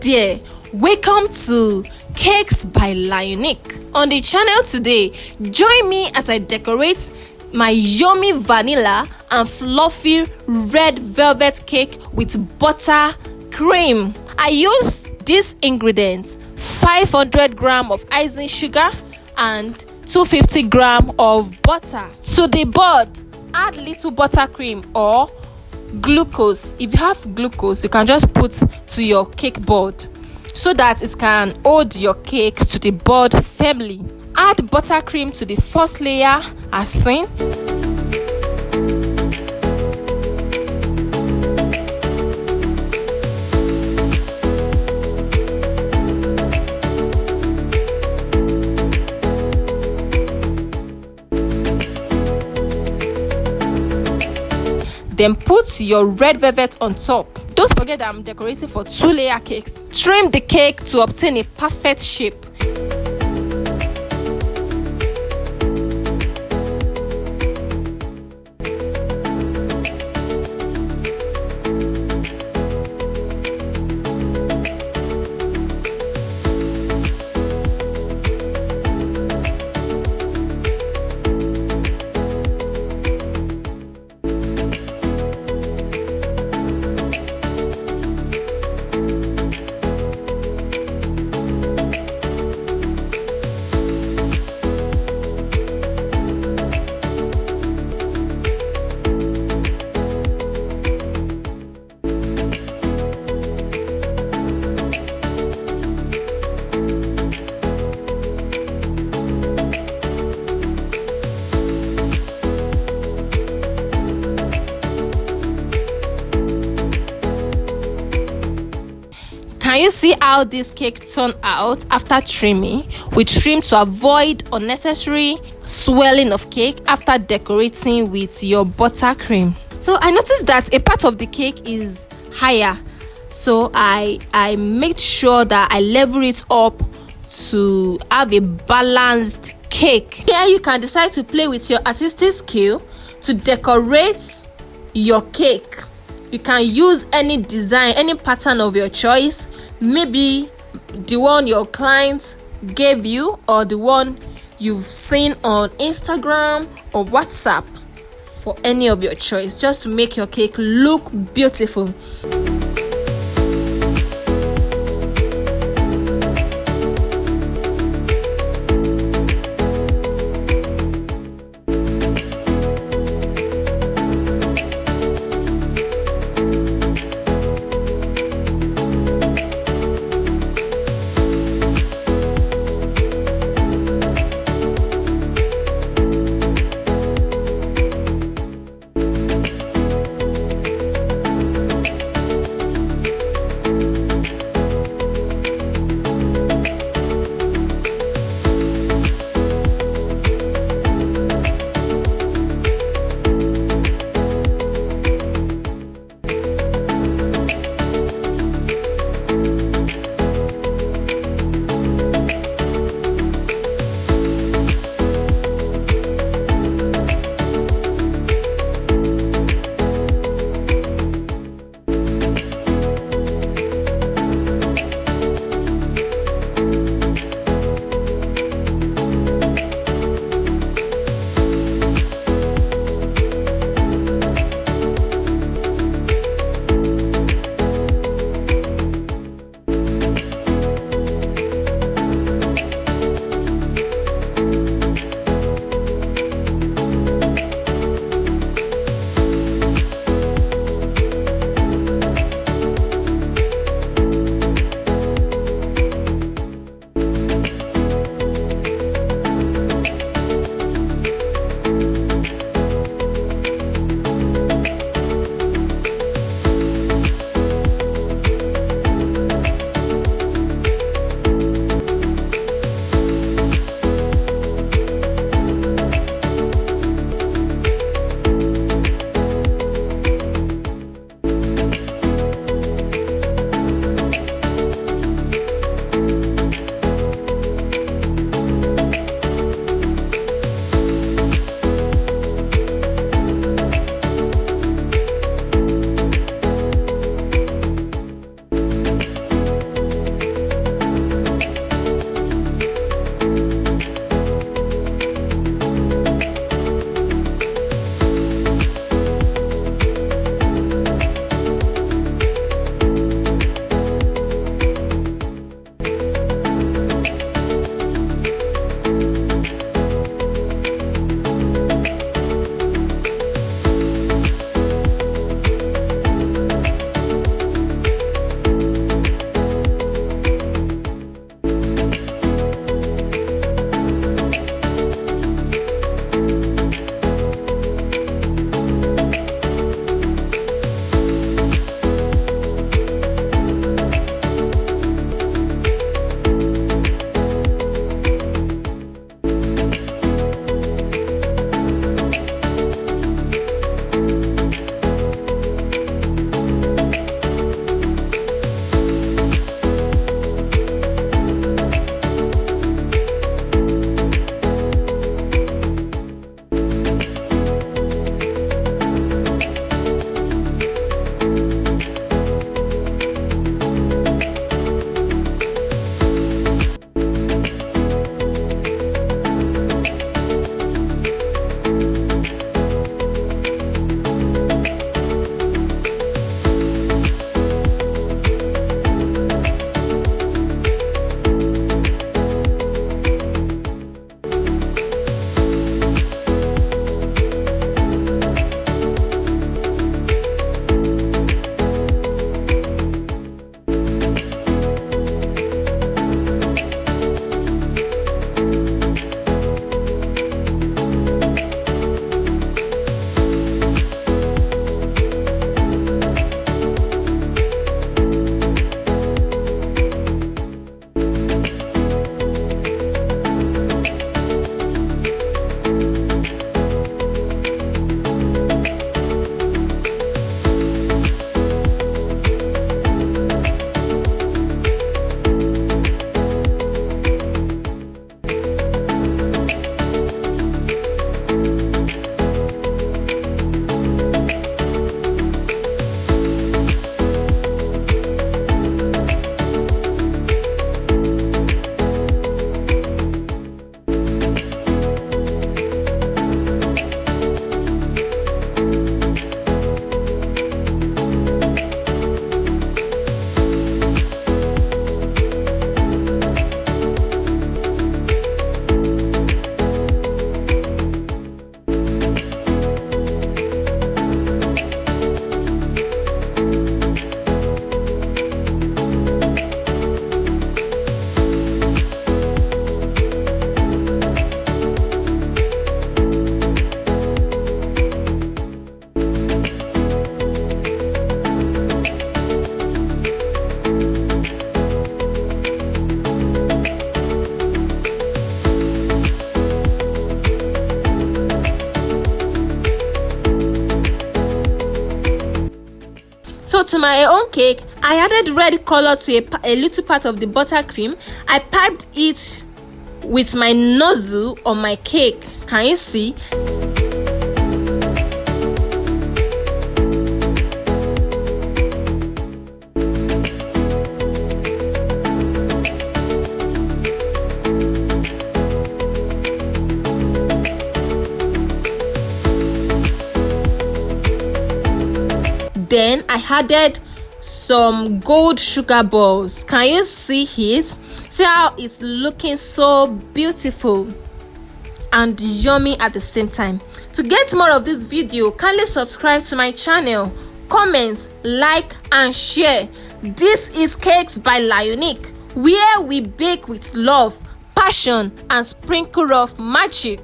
there, welcome to Cakes by Lionique. On the channel today, join me as I decorate my yummy vanilla and fluffy red velvet cake with buttercream. I use these ingredients: 500 grams of icing sugar and 250 grams of butter. To the board, add little buttercream or glucose. If you have glucose, you can just put to your cake board so that it can hold your cake to the board firmly. Add buttercream to the first layer as seen. Then put your red velvet on top. Don't forget that I'm decorating for 2-layer cakes. Trim the cake to obtain a perfect shape. Can you see how this cake turned out after trimming? We trim to avoid unnecessary swelling of cake after decorating with your buttercream. So I noticed that a part of the cake is higher, so I made sure that I level it up to have a balanced cake. Here you can decide to play with your artistic skill to decorate your cake. You can use any design, any pattern of your choice, maybe the one your client gave you or the one you've seen on Instagram or WhatsApp, for any of your choice, just to make your cake look beautiful. my own cake, I added red color to a little part of the buttercream. I piped it with my nozzle on my cake. Can you see? Then I added some gold sugar balls. Can you see it? See how it's looking so beautiful and yummy at the same time. To get more of this video, kindly subscribe to my channel, comment, like and share. This is Cakes by Lionique, where we bake with love, passion and sprinkle of magic.